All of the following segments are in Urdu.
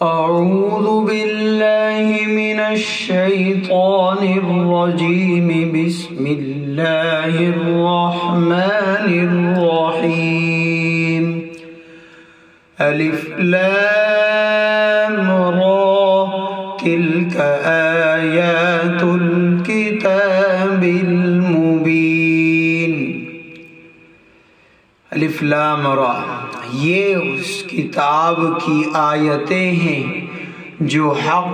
اعوذ باللہ من الشیطان الرجیم بسم اللہ الرحمن الرحیم الف لام را تلک آیات الکتاب المبین۔ الف لام را، یہ اس کتاب کی آیتیں ہیں جو حق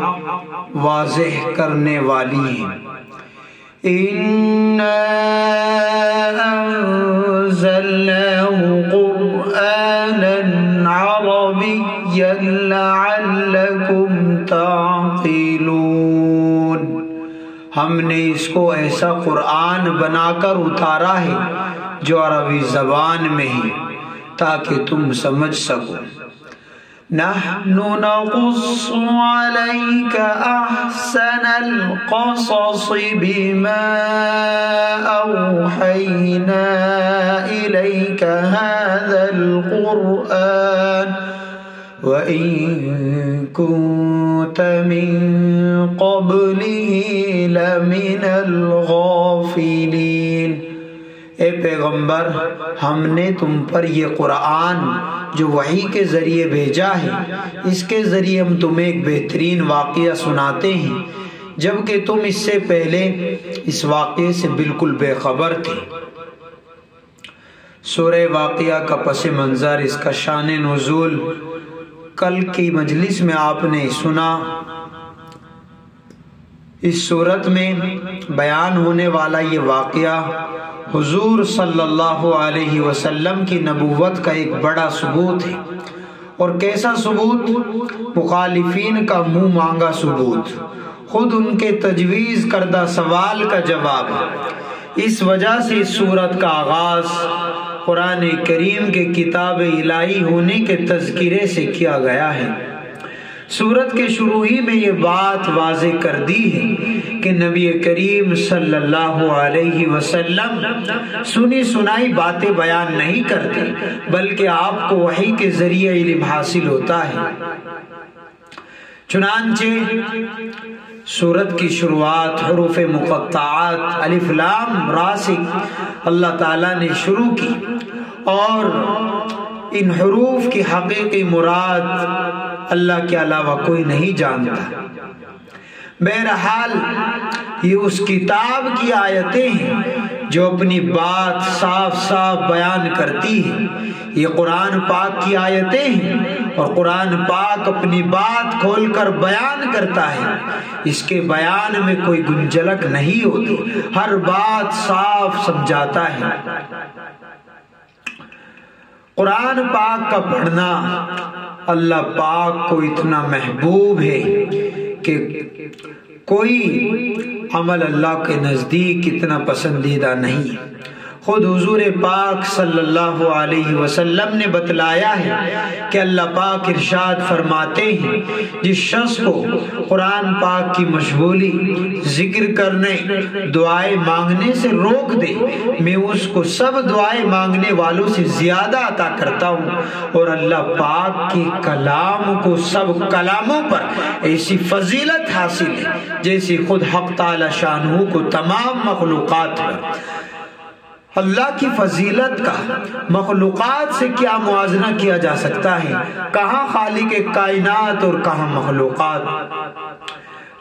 واضح کرنے والی ہیں۔ اِنَّا أَنزَلْنَاهُ قُرْآنًا عَرَبِيًّا لَعَلَّكُمْ تَعْقِلُونَ، ہم نے اس کو ایسا قرآن بنا کر اتارا ہے جو عربی زبان میں ہے تاکہ تم سمجھ سکو۔ نحن نقص عليك أحسن القصص بما أوحينا إليك هذا القرآن وإن كنت من قبله لمن الغافلين۔ اے پیغمبر، ہم نے تم پر یہ قرآن جو وحی کے ذریعے بھیجا ہے، اس کے ذریعے ہم تمہیں ایک بہترین واقعہ سناتے ہیں جبکہ تم اس سے پہلے اس واقعے سے بالکل بے خبر تھے۔ سورہ واقعہ کا پس منظر، اس کا شان نزول کل کی مجلس میں آپ نے سنا۔ اس صورت میں بیان ہونے والا یہ واقعہ حضور صلی اللہ علیہ وسلم کی نبوت کا ایک بڑا ثبوت ہے۔ اور کیسا ثبوت؟ مخالفین کا منہ مانگا ثبوت، خود ان کے تجویز کردہ سوال کا جواب ہے۔ اس وجہ سے اس سورت کا آغاز قرآن کریم کے کتاب الہی ہونے کے تذکرے سے کیا گیا ہے۔ سورت کے شروع ہی میں یہ بات واضح کر دی ہے کہ نبی کریم صلی اللہ علیہ وسلم سنی سنائی باتیں بیان نہیں کرتے بلکہ آپ کو وحی کے ذریعے علم حاصل ہوتا ہے۔ چنانچہ سورت کی شروعات حروف مقطعات الف لام را سے اللہ تعالیٰ نے شروع کی، اور ان حروف کی حقیقی مراد اللہ کے علاوہ کوئی نہیں جانتا۔ بہرحال یہ اس کتاب کی آیتیں ہیں جو اپنی بات صاف صاف بیان کرتی ہے۔ یہ قرآن پاک کی آیتیں ہیں اور قرآن پاک اپنی بات کھول کر بیان کرتا ہے۔ اس کے بیان میں کوئی گنجلک نہیں ہوتی، ہر بات صاف سمجھاتا ہے۔ قرآن پاک کا پڑھنا اللہ پاک کو اتنا محبوب ہے کہ کوئی عمل اللہ کے نزدیک اتنا پسندیدہ نہیں۔ خود حضور پاک صلی اللہ علیہ وسلم نے بتلایا ہے کہ اللہ پاک ارشاد فرماتے ہیں، جس شخص کو قرآن پاک کی مشغولی ذکر کرنے دعائیں مانگنے سے روک دے، میں اس کو سب دعائیں مانگنے والوں سے زیادہ عطا کرتا ہوں۔ اور اللہ پاک کے کلام کو سب کلاموں پر ایسی فضیلت حاصل ہے جیسی خود حق تعالی شانہ کو تمام مخلوقات پر۔ اللہ کی فضیلت کا مخلوقات سے کیا موازنہ کیا جا سکتا ہے؟ کہاں خالق کائنات اور کہاں مخلوقات؟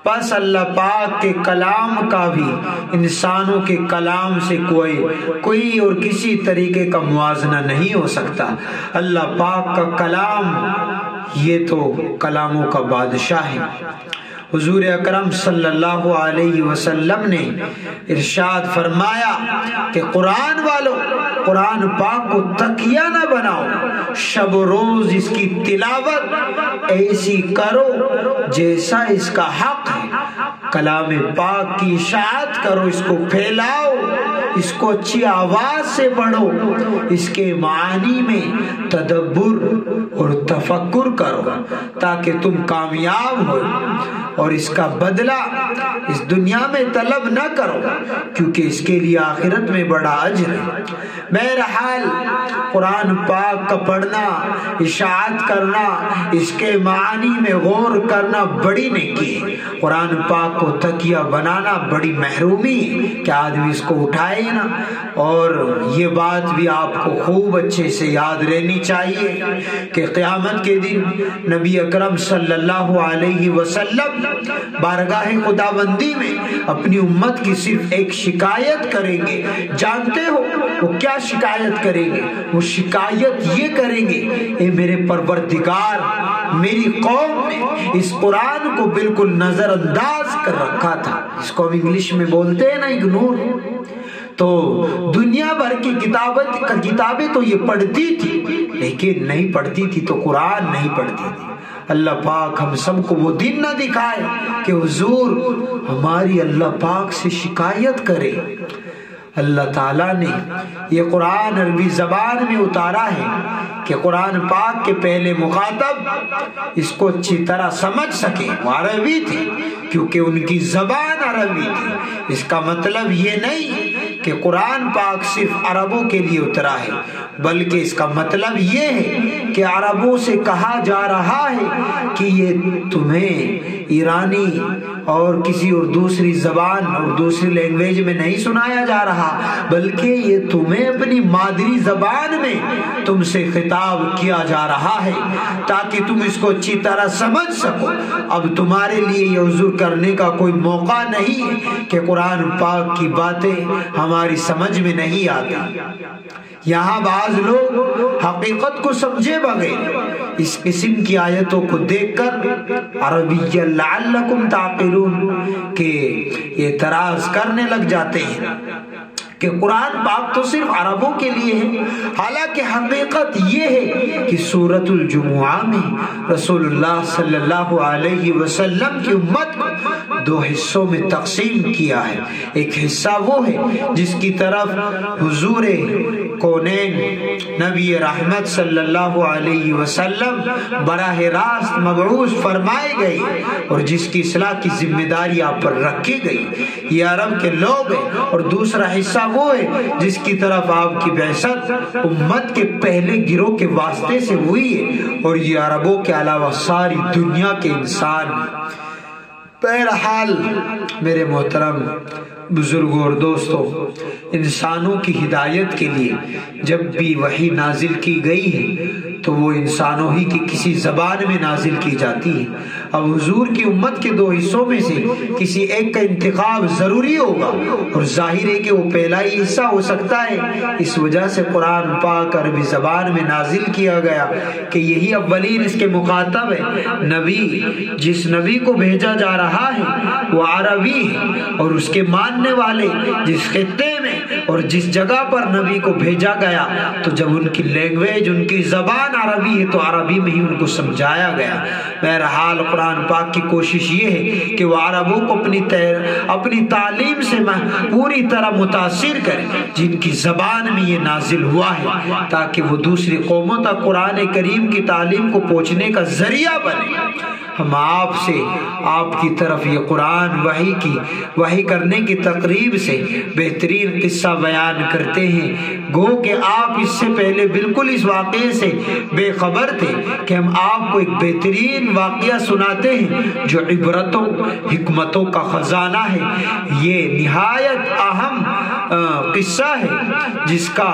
بس اللہ پاک کے کلام کا بھی انسانوں کے کلام سے کوئی اور کسی طریقے کا موازنہ نہیں ہو سکتا۔ اللہ پاک کا کلام یہ تو کلاموں کا بادشاہ ہے۔ حضور اکرم صلی اللہ علیہ وسلم نے ارشاد فرمایا کہ قرآن والو، قرآن پاک کو تکیہ نہ بناؤ، شب و روز اس کی تلاوت ایسی کرو جیسا اس کا حق ہے۔ کلام پاک کی اشاعت کرو، اس کو پھیلاؤ اس کو اچھی آواز سے پڑھو، اس کے معانی میں تدبر اور تفکر کرو تاکہ تم کامیاب ہو، اور اس کا بدلہ اس دنیا میں طلب نہ کرو کیونکہ اس کے لیے آخرت میں بڑا اجر ہے۔ بہرحال قرآن پاک کا پڑھنا، اشاعت کرنا، اس کے معانی میں غور کرنا بڑی نیکی ہے۔ قرآن پاک کو تکیہ بنانا بڑی محرومی ہے کہ آدمی اس کو اٹھائے نا، اور یہ بات بھی آپ کو خوب اچھے سے یاد رہنی چاہیے کہ قیامت کے دن نبی اکرم صلی اللہ علیہ وسلم بارگاہ خداوندی میں اپنی امت کی صرف ایک شکایت کریں گے۔ جانتے ہو وہ کیا شکایت کریں گے؟ وہ شکایت یہ کریں گے، اے میرے پروردگار، میری قوم نے اس قرآن کو بالکل نظر انداز کر رکھا تھا۔ اس کو ہم انگلش میں بولتے ہیں نا اگنور۔ تو دنیا بھر کی کتابیں تو یہ پڑھتی تھی، لیکن نہیں پڑھتی تھی تو قرآن نہیں پڑھتی تھی۔ اللہ پاک ہم سب کو وہ دن نہ دکھائے کہ حضور ہماری اللہ پاک سے شکایت کرے۔ اللہ تعالیٰ نے یہ قرآن عربی زبان میں اتارا ہے کہ قرآن پاک کے پہلے مخاطب اس کو اچھی طرح سمجھ سکے۔ وہ عربی تھی کیونکہ ان کی زبان عربی تھی۔ اس کا مطلب یہ نہیں کہ قرآن پاک صرف عربوں کے لیے اترا ہے، بلکہ اس کا مطلب یہ ہے کہ عربوں سے کہا جا رہا ہے کہ یہ تمہیں ایرانی اور کسی اور دوسری زبان اور دوسری لینگویج میں نہیں سنایا جا رہا، بلکہ یہ تمہیں اپنی مادری زبان میں تم سے خطاب کیا جا رہا ہے تاکہ تم اس کو اچھی طرح سمجھ سکو۔ اب تمہارے لیے یہ عذر کرنے کا کوئی موقع نہیں ہے کہ قرآن پاک کی باتیں ہماری سمجھ میں نہیں آتی۔ یہاں بعض لوگ حقیقت کو سمجھے بغیر اس قسم کی آیتوں کو دیکھ کر عربی لعلکم تعقلون کہ اعتراض کرنے لگ جاتے ہیں کہ قرآن پاک تو صرف عربوں کے لیے ہے، حالانکہ حقیقت یہ ہے کہ سورۃ الجمعہ میں رسول اللہ صلی اللہ علیہ وسلم کی امت کو دو حصوں میں تقسیم کیا ہے۔ ایک حصہ وہ ہے جس کی طرف حضور کونین نبی رحمت صلی اللہ علیہ وسلم براہ راست مبعوث فرمائے گئے اور جس کی اصلاح کی ذمہ داری آپ پر رکھی گئی، یہ عرب کے لوگ ہیں۔ اور دوسرا حصہ وہ ہے جس کی طرف آپ کی بعثت امت کے پہلے گروہ کے واسطے سے ہوئی ہے، اور یہ عربوں کے علاوہ ساری دنیا کے انسان ہیں۔ بہرحال میرے محترم بزرگوں اور دوستوں، انسانوں کی ہدایت کے لیے جب بھی وحی نازل کی گئی ہے تو وہ انسانوں ہی کی کسی زبان میں نازل کی جاتی ہے۔ اب حضور کی امت کے دو حصوں میں سے کسی ایک کا انتخاب ضروری ہوگا، اور ظاہر ہے کہ وہ پہلا ہی حصہ ہو سکتا ہے۔ اس وجہ سے قرآن پاک عربی زبان میں نازل کیا گیا کہ یہی اولین اس کے مخاطب ہے۔ نبی جس نبی کو بھیجا جا رہا ہے وہ عربی ہے، اور اس کے ماننے والے جس خطے میں اور جس جگہ پر نبی کو بھیجا گیا، تو جب ان کی لینگویج ان کی زبان عربی ہے تو عربی میں ہی ان کو سمجھایا گیا۔ بہرحال قرآن پاک کی کوشش یہ ہے کہ وہ عربوں کو اپنی تعلیم سے پوری طرح متاثر کرے جن کی زبان میں یہ نازل ہوا ہے، تاکہ وہ دوسری قوموں تک قرآن کریم کی تعلیم کو پہنچنے کا ذریعہ بنے۔ ہم آپ سے آپ کی طرف یہ قرآن وحی کرنے کی تقریب سے بہترین قصہ بیان کرتے ہیں، گو کہ آپ اس سے پہلے بالکل اس واقعے سے بے خبر تھے کہ ہم آپ کو ایک بہترین واقعہ سناتے ہیں جو عبرتوں حکمتوں کا خزانہ ہے۔ یہ نہایت اہم قصہ ہے جس کا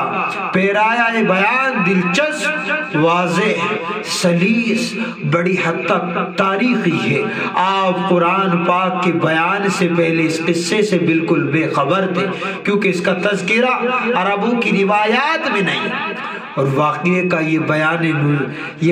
پیرایہ بیان دلچسپ، واضح، سلیس، بڑی حد تک تاریخی ہے۔ آپ قرآن پاک کے بیان سے پہلے اس قصے سے بالکل بے خبر تھے، کیونکہ اس کا تذکرہ عربوں کی روایات میں نہیں، اور واقعے کا یہ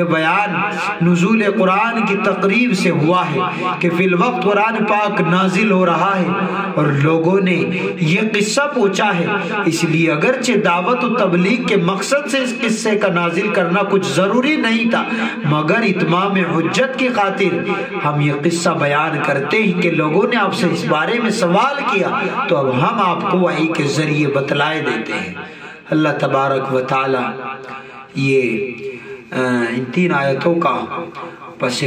بیان نزول قرآن کی تقریب سے ہوا ہے کہ فی الوقت قرآن پاک نازل ہو رہا ہے اور لوگوں نے یہ قصہ پوچھا ہے، اس لیے اگرچہ دعوت و تبلیغ کے مقصد سے اس قصے کا نازل کرنا کچھ ضروری نہیں تھا، مگر اتمام حجت کی خاطر ہم یہ قصہ بیان کرتے ہیں کہ لوگوں نے آپ سے اس بارے میں سوال کیا تو اب ہم آپ کو وحی کے ذریعے بتلائے دیتے ہیں۔ اللہ تبارک و تعالی یہ ان 3 آیتوں کا پس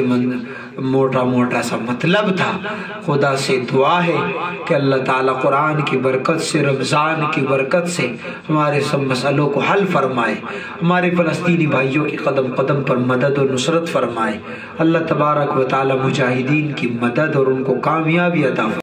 موٹا سا مطلب تھا۔ خدا سے دعا ہے کہ اللہ تعالیٰ قرآن کی برکت سے، رمضان کی برکت سے ہمارے سب مسئلوں کو حل فرمائے، ہمارے فلسطینی بھائیوں کی قدم قدم پر مدد و نصرت فرمائے۔ اللہ تبارک و تعالیٰ مجاہدین کی مدد اور ان کو کامیابی عطا فرمائے۔